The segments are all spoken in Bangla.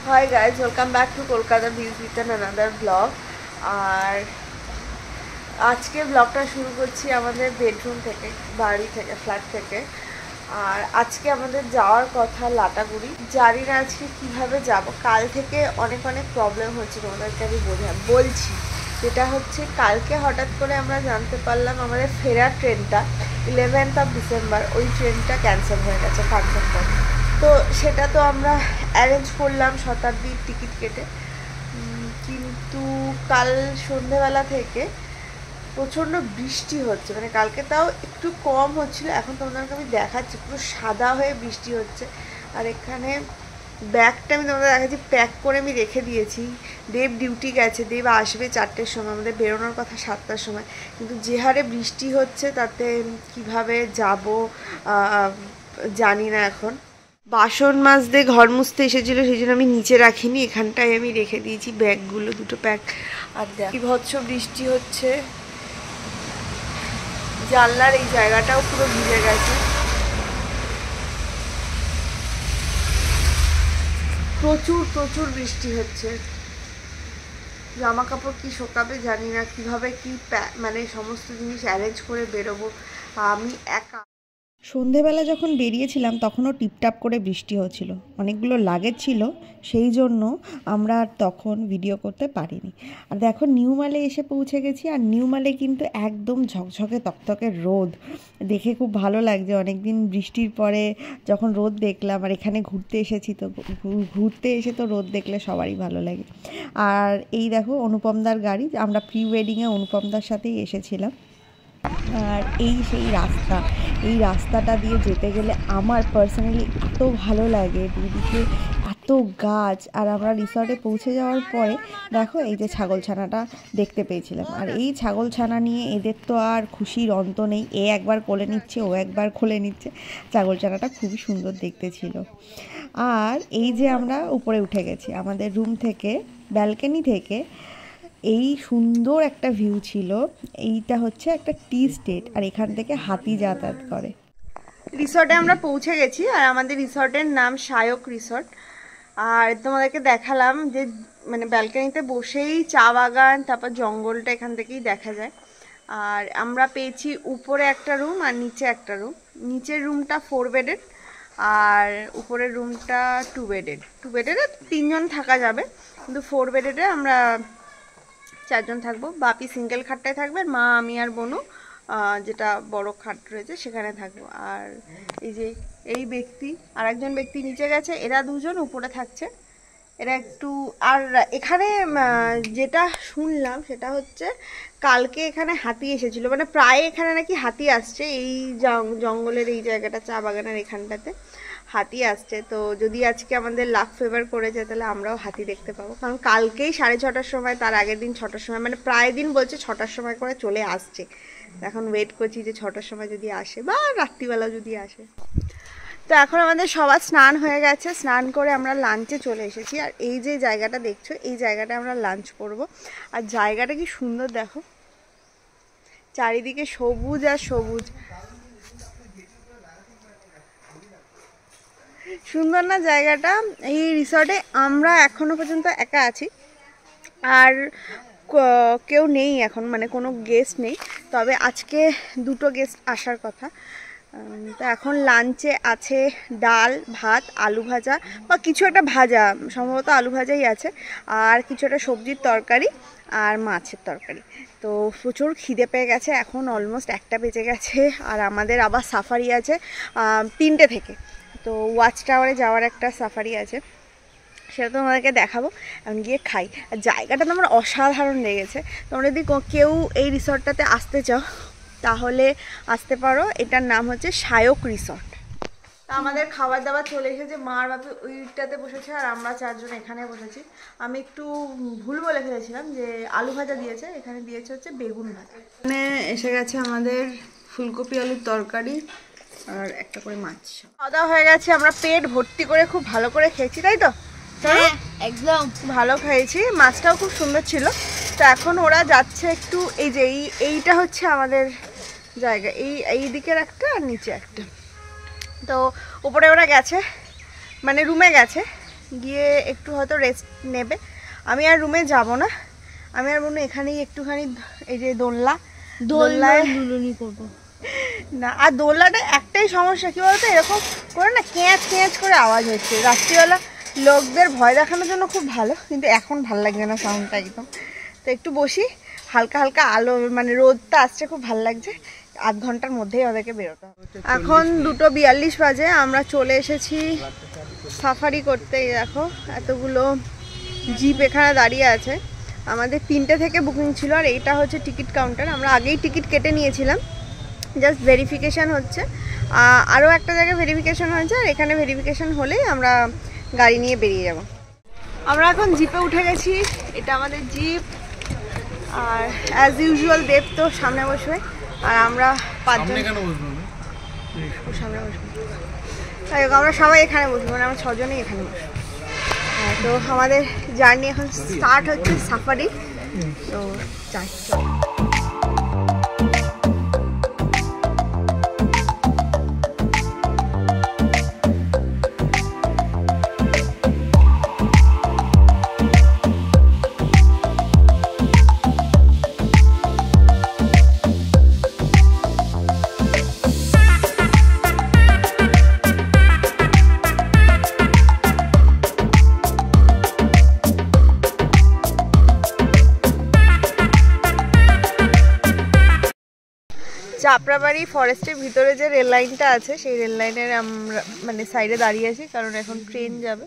Hi guys, welcome back to Kolkata Views with another vlog. আর আজকে ব্লগটা শুরু করছি আমাদের বেডরুম থেকে, বাড়ি থেকে, ফ্ল্যাট থেকে। আর আজকে আমাদের যাওয়ার কথা লাটাগুড়ি। জানি না আজকে কিভাবে যাব। কাল থেকে অনেক প্রবলেম হচ্ছে, তোমাদেরকে আমি বলছি। যেটা হচ্ছে কালকে হঠাৎ করে আমরা জানতে পারলাম আমাদের ফেরার ট্রেনটা 11th of December ওই ট্রেনটা ক্যান্সেল হয়ে গেছে পান্থপথ। তো সেটা তো আমরা অ্যারেঞ্জ করলাম শতাব্দীর টিকিট কেটে, কিন্তু কাল সন্ধেবেলা থেকে প্রচণ্ড বৃষ্টি হচ্ছে। মানে কালকে তাও একটু কম হচ্ছিলো, এখন তোমাদেরকে আমি দেখাচ্ছি পুরো সাদা হয়ে বৃষ্টি হচ্ছে। আর এখানে ব্যাগটা আমি তোমাদের দেখাচ্ছি, প্যাক করে আমি রেখে দিয়েছি। দেব ডিউটি গেছে, দেব আসবে 4টের সময়, আমাদের বেরোনোর কথা 7টার সময়। কিন্তু যে হারে বৃষ্টি হচ্ছে তাতে কিভাবে যাব জানি না। এখন বাসন মাজতে ঘর মুছতে এসেছিলো, সেই জন্য আমি নিচে রাখিনি, এখানটায় আমি রেখে দিয়েছি ব্যাগগুলো, দুটো প্যাক। আর বিভৎস বৃষ্টি হচ্ছে, জানলার এই জায়গাটাও পুরো ভিজে গেছে। প্রচুর বৃষ্টি হচ্ছে। জামা কাপড় কি শোকাবে জানি না, কিভাবে কি মানে সমস্ত জিনিস অ্যারেঞ্জ করে বেরোবো আমি একা। সন্ধেবেলা যখন বেরিয়েছিলাম তখনও টিপটাপ করে বৃষ্টি হচ্ছিল, অনেকগুলো লাগেজ ছিল, সেই জন্য আমরা আর তখন ভিডিও করতে পারিনি। আর দেখো নিউ মালে এসে পৌঁছে গেছি। আর নিউ মালে কিন্তু একদম ঝকঝকে তকতকে রোদ, দেখে খুব ভালো লাগছে। অনেক দিন বৃষ্টির পরে যখন রোদ দেখলাম, আর এখানে ঘুরতে এসেছি, তো ঘুরতে এসে তো রোদ দেখলে সবারই ভালো লাগে। আর এই দেখো অনুপমদার গাড়ি, আমরা প্রি ওয়েডিংয়ে অনুপমদার সাথেই এসেছিলাম। আর সেই রাস্তা, এই রাস্তাটা দিয়ে যেতে গেলে আমার পার্সোনালি এত ভালো লাগে, দুদিকে এত গাছ। আর আমরা রিসর্টে পৌঁছে যাওয়ার পরে দেখো এই যে ছাগলছানাটা দেখতে পেয়েছিলাম। আর এই ছাগলছানা নিয়ে এদের তো আর খুশির অন্ত নেই, এ একবার কোলে নিচ্ছে, ও একবার কোলে নিচ্ছে। ছাগলছানাটা খুবই সুন্দর দেখতে ছিল। আর এই যে আমরা উপরে উঠে গেছি, আমাদের রুম থেকে, ব্যালকনি থেকে এই সুন্দর একটা ভিউ ছিল। এইটা হচ্ছে একটা টি স্টেট, আর এখান থেকে হাতি যাতায়াত করে। রিসর্টে আমরা পৌঁছে গেছি, আর আমাদের রিসর্টের নাম সায়ক রিসর্ট। আর তোমাদেরকে দেখালাম যে মানে ব্যালকনিতে বসেই চা বাগান, তারপর জঙ্গলটা এখান থেকেই দেখা যায়। আর আমরা পেয়েছি উপরে একটা রুম আর নিচে একটা রুম। নিচের রুমটা 4 বেডেড, আর উপরের রুমটা 2 বেডেড। 2 বেডেডে 3 জন থাকা যাবে, কিন্তু 4 বেডেডে আমরা 4 জন থাকবো। বাপি সিঙ্গেল খাটটায় থাকবে, মা, আমি আর বনু যেটা বড় খাট রয়েছে সেখানে থাকবো। আর এই যে এই ব্যক্তি, আর একজন ব্যক্তি নিচে গেছে, এরা দুজন উপরে থাকছে। এরা একটু, আর এখানে যেটা শুনলাম সেটা হচ্ছে কালকে এখানে হাতি এসেছিল, মানে প্রায় এখানে নাকি হাতি আসছে। এই জঙ্গলের এই জায়গাটা, চা বাগানের এখানটাতে হাতি আসছে। তো যদি আজকে আমাদের লাক ফেভার করে যায় তাহলে আমরাও হাতি দেখতে পাবো, কারণ কালকেই 6:30টার সময়, তার আগের দিন 6টার সময়, মানে প্রায় দিন বলছে 6টার সময় করে চলে আসছে। এখন ওয়েট করছি যে 6টার সময় যদি আসে, বা রাত্রিবেলা যদি আসে। তো এখন আমাদের সবার স্নান হয়ে গেছে, স্নান করে আমরা লাঞ্চে চলে এসেছি। আর এই যে জায়গাটা দেখছো, এই জায়গাটা আমরা লাঞ্চ করব। আর জায়গাটা কি সুন্দর দেখো, চারিদিকে সবুজ আর সবুজ, সুন্দর না জায়গাটা। এই রিসর্টে আমরা এখনো পর্যন্ত একা আছি, আর কেউ নেই এখন, মানে কোনো গেস্ট নেই। তবে আজকে 2টো গেস্ট আসার কথা। তো এখন লাঞ্চে আছে ডাল, ভাত, আলু ভাজা বা কিছু একটা ভাজা, সম্ভবত আলু ভাজাই আছে, আর কিছু একটা সবজির তরকারি আর মাছের তরকারি। তো প্রচুর খিদে পেয়ে গেছে, এখন অলমোস্ট 1টা বেজে গেছে। আর আমাদের আবার সাফারি আছে 3টে থেকে। তো ওয়াচ টাওয়ারে যাওয়ার একটা সাফারি আছে, সেটা তোমাদেরকে দেখাবো। এখন গিয়ে খাই। আর জায়গাটা তো আমার অসাধারণ লেগেছে। তোমরা যদি কেউ এই রিসর্টটাতে আসতে চাও তাহলে আসতে পারো। এটার নাম হচ্ছে সায়ক রিসর্ট। আমাদের খাবার দাবার চলে এসেছে, মার বাপি ওইটাতে বসেছে আর আমরা 4 জন এখানে বসেছি। আমি একটু ভুল বলে ফেলেছিলাম যে আলু ভাজা দিয়েছে, এখানে দিয়েছে হচ্ছে বেগুন ভাজা। এখানে এসে গেছে আমাদের ফুলকপি আলুর তরকারি আর একটা করে মাছ। খাওয়া দাওয়া হয়ে গেছে, আমরা পেট ভর্তি করে খুব ভালো করে খেয়েছি, তাই তো? হ্যাঁ, একদম ভালো খেয়েছি, মাছটাও খুব সুন্দর ছিল। তো এখন ওরা যাচ্ছে একটু, এই যে এইটা হচ্ছে আমাদের জায়গা, এই দিকের একটা আর নিচে একটা। তো উপরে ওরা গেছে, মানে রুমে গেছে, গিয়ে একটু হয়তো রেস্ট নেবে। আমি আর রুমে যাব না, আমি আর বোন এখানেই একটুখানি এই যে দোলনায় দুলুনি করবো না। আর দোলনাটা একটাই সমস্যা কি বলতো, এরকম করে না ক্যাঁচ ক্যাঁচ করে আওয়াজ হচ্ছে। রাত্রিবেলা লোকদের ভয় দেখানোর জন্য খুব ভালো, কিন্তু এখন ভালো লাগছে না সাউন্ডটা একদম। তো একটু বসি, হালকা হালকা আলো মানে রোদটা আসছে, খুব ভালো লাগছে। আধ ঘন্টার মধ্যেই ওদেরকে বেরোতে হবে। এখন 2:42 বাজে, আমরা চলে এসেছি সাফারি করতে। দেখো এতগুলো জিপ এখানে দাঁড়িয়ে আছে। আমাদের 3টে থেকে বুকিং ছিল, আর এইটা হচ্ছে টিকিট কাউন্টার। আমরা আগেই টিকিট কেটে নিয়েছিলাম, জাস্ট ভেরিফিকেশান হচ্ছে। আরও একটা জায়গায় ভেরিফিকেশান হয়েছে, আর এখানে ভেরিফিকেশান হলেই আমরা গাড়ি নিয়ে বেরিয়ে যাব। আমরা এখন জিপে উঠে গেছি, এটা আমাদের জিপ। আর অ্যাজ ইউজুয়াল দেব তো সামনে বসবে, আর আমরা 5 জন সামনে বসবো। তাই হোক, আমরা সবাই এখানে বসবো, মানে আমরা 6 জনই এখানে বসবো। তো আমাদের জার্নি এখন স্টার্ট হচ্ছে সাফারি। তো যাই চাপড়াবাড়ি ফরেস্টের ভিতরে যে রেল লাইনটা আছে, সেই রেল লাইনের আমরা মানে সাইডে দাঁড়িয়ে আছি, কারণ এখন ট্রেন যাবে।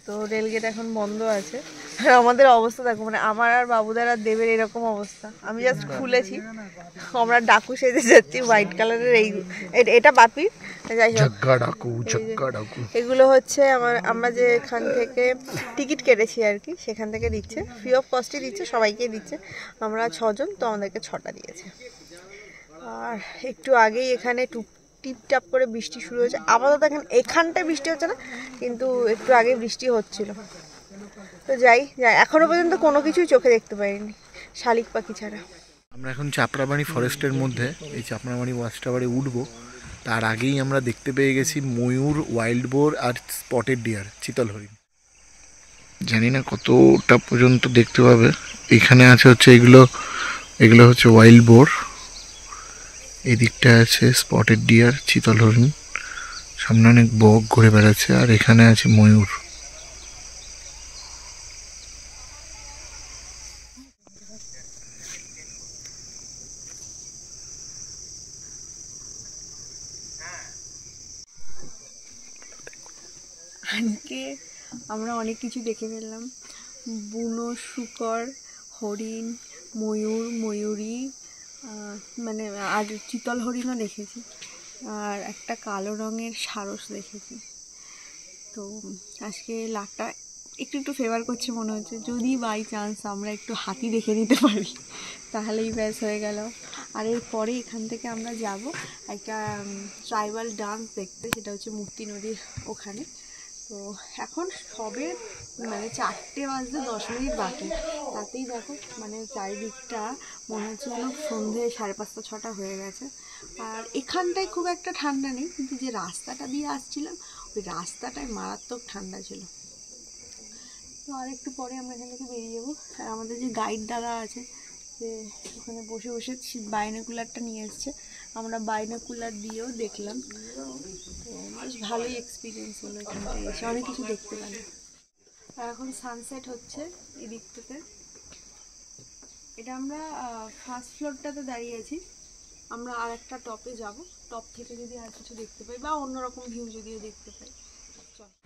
তো রেলগেট এখন বন্ধ আছে। আর আমাদের অবস্থা দেখো, মানে আমার আর বাবুদার আর দেবের এরকম অবস্থা। আমি জাস্ট খুলেছি, আমরা ডাকু সেজে যাচ্ছি হোয়াইট কালারের। এটা বাপির, যাই হোক এগুলো হচ্ছে আমরা যে এখান থেকে টিকিট কেটেছি আর কি, সেখান থেকে দিচ্ছে, ফ্রি অফ কস্টই দিচ্ছে, সবাইকে দিচ্ছে। আমরা 6 জন, তো আমাদেরকে 6টা দিয়েছে। আর একটু আগেই এখানে টিপটাপ করে বৃষ্টি শুরু হয়েছে। আপাতত এখানটায় বৃষ্টি হচ্ছে না, কিন্তু একটু আগে বৃষ্টি হচ্ছিল। তো যাই এখনো পর্যন্ত কোনো কিছুই চোখে দেখতে পাইনি, শালিক পাখি ছাড়া। আমরা এখন চাপড়াবাড়ি ফরেস্টের মধ্যে, এই চাপড়াবাড়ি ওয়াচ টাওয়ারে উঠবো। তার আগেই আমরা দেখতে পেয়ে গেছি ময়ূর, ওয়াইল্ড বোর আর স্পটেড ডিয়ার, চিতল হরিণ। জানি না কতটা পর্যন্ত দেখতে পাবে। এখানে আছে হচ্ছে এগুলো হচ্ছে ওয়াইল্ড বোর, এদিকটা আছে স্পটেড ডিয়ার, চিতল হরিণ, সামনে অনেক বক ঘুরে বেড়াচ্ছে, আর এখানে আছে ময়ূর। আজকে আমরা অনেক কিছু দেখে ফেললাম। বুনো শূকর, হরিণ, ময়ূরী, মানে আর চিতল হরিণও দেখেছি, আর একটা কালো রঙের সারস দেখেছি। তো আজকে লাকটা একটু ফেভার করছে মনে হচ্ছে। যদি বাই চান্স আমরা একটু হাতি দেখে নিতে পারি, তাহলেই ব্যাস হয়ে গেল। আর এরপরে এখান থেকে আমরা যাব একটা ট্রাইবাল ডান্স দেখতে, সেটা হচ্ছে মূর্তি নদীর ওখানে। তো এখন সবে মানে 4টে বাজতে 10 মিনিট বাকি, তাতেই দেখো মানে চারিদিকটা মনে হচ্ছে যেন সন্ধে 5:30 6টা হয়ে গেছে। আর এখানটায় খুব একটা ঠান্ডা নেই, কিন্তু যে রাস্তাটা দিয়ে আসছিলাম ওই রাস্তাটায় মারাত্মক ঠান্ডা ছিল। তো আর একটু পরে আমরা এখান থেকে বেরিয়ে যাবো। আর আমাদের যে গাইড দাদা আছে, যে ওখানে বসে বসে বাইনোকুলারটা নিয়ে এসছে, আমরা বাইনোকুলার দিয়েও দেখলাম। তো বেশ ভালোই এক্সপিরিয়েন্স হলো, এখানটায় এসে অনেক কিছু দেখতে পেলাম। আর এখন সানসেট হচ্ছে এই দিকটাতে। এটা আমরা ফার্স্ট ফ্লোরটাতে দাঁড়িয়ে আছি। আমরা আর একটা টপে যাব, টপ থেকে যদি আর কিছু দেখতে পাই বা অন্যরকম ভিউ যদিও দেখতে পাই।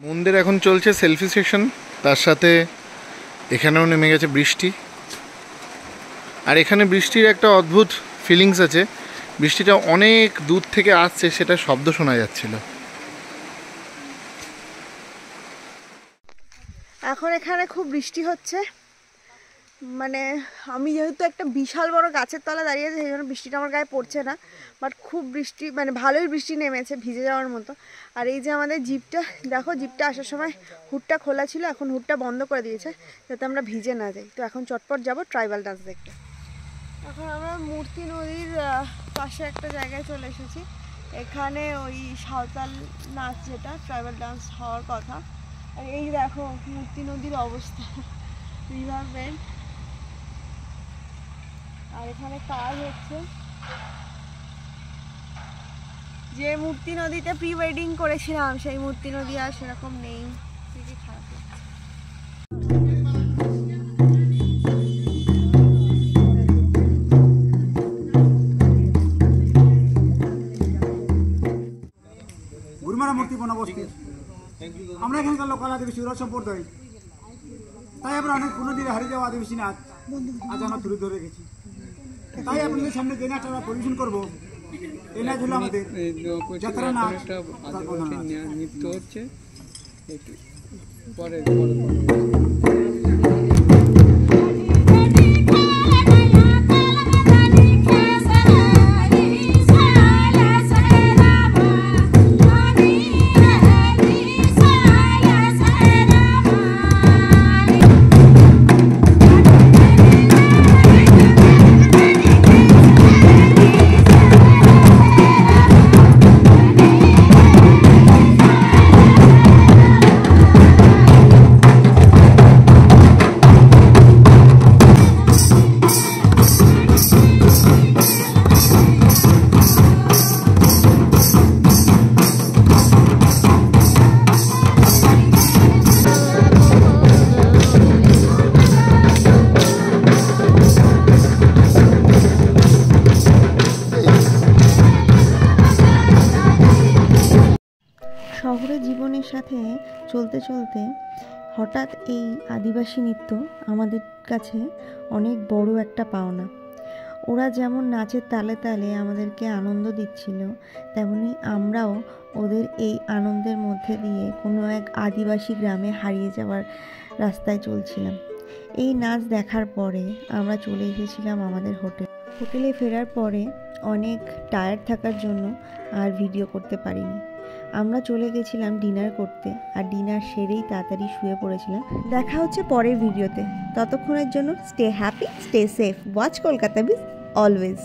মন্দির এখন চলছে সেলফি সেশন, তার সাথে এখানেও নেমে গেছে বৃষ্টি। আর এখানে বৃষ্টির একটা অদ্ভুত ফিলিংস আছে, বৃষ্টিটা অনেক দূর থেকে আসছে, সেটা শব্দ শোনা যাচ্ছিল। এখন এখানে খুব বৃষ্টি হচ্ছে, মানে আমি যেহেতু একটা বিশাল বড় গাছের তলা দাঁড়িয়ে আছি, সেই জন্য বৃষ্টিটা আমার গায়ে পড়ছে না, বাট খুব বৃষ্টি, মানে ভালোই বৃষ্টি নেমেছে, ভিজে যাওয়ার মতো। আর এই যে আমাদের জিপটা দেখো, জিপটা আসার সময় হুডটা খোলা ছিল, এখন হুডটা বন্ধ করে দিয়েছে যাতে আমরা ভিজে না যাই। তো এখন চটপট যাবো ট্রাইবাল ডান্স দেখতে। এখন আমরা মূর্তি নদীর পাশে একটা জায়গায় চলে এসেছি। এখানে ওই সাঁওতাল নাচ, যেটা ট্রাইবাল ডান্স হওয়ার কথা, আর এই দেখো মূর্তি নদীর অবস্থা, রিভার বেড। আর এখানে কাজ হচ্ছে। যে মূর্তি নদীতে প্রি ওয়েডিং করেছিলাম সেই মূর্তি নদী আর সেরকম নেই, খুবই খারাপ লাগছে। গুরুমারা মূর্তি বনবস্তি আমরা এখানকার লোকাল আদিবাসী উরাও সম্প্রদায়, তাই আমরা অনেক পুরনো দিনে হারিয়ে যাওয়া আদিবাসী নাচ আজ আমরা তুলে ধরে গেছি। তাই আপনাদের সামনে যে নাচটা আমরা পরিবেশন করবো, এই নাচ হলো আমাদের যাত্রা নাচ। নৃত্য হচ্ছে পরে শহরের জীবনের সাথে চলতে চলতে হঠাৎ এই আদিবাসী নৃত্য আমাদের কাছে অনেক বড় একটা পাওনা। ওরা যেমন নাচের তালে তালে আমাদেরকে আনন্দ দিচ্ছিল, তেমনি আমরাও ওদের এই আনন্দের মধ্যে দিয়ে কোনো এক আদিবাসী গ্রামে হারিয়ে যাওয়ার রাস্তায় চলছিলাম। এই নাচ দেখার পরে আমরা চলে এসেছিলাম আমাদের হোটেলে ফেরার পরে অনেক টায়ার্ড থাকার জন্য আর ভিডিও করতে পারিনি। আমরা চলে গেছিলাম ডিনার করতে, আর ডিনার সেরেই তাড়াতাড়ি শুয়ে পড়েছিলাম। দেখা হচ্ছে পরের ভিডিওতে, ততক্ষণের জন্য stay happy, stay safe, watch Kolkata বিজ অলওয়েজ।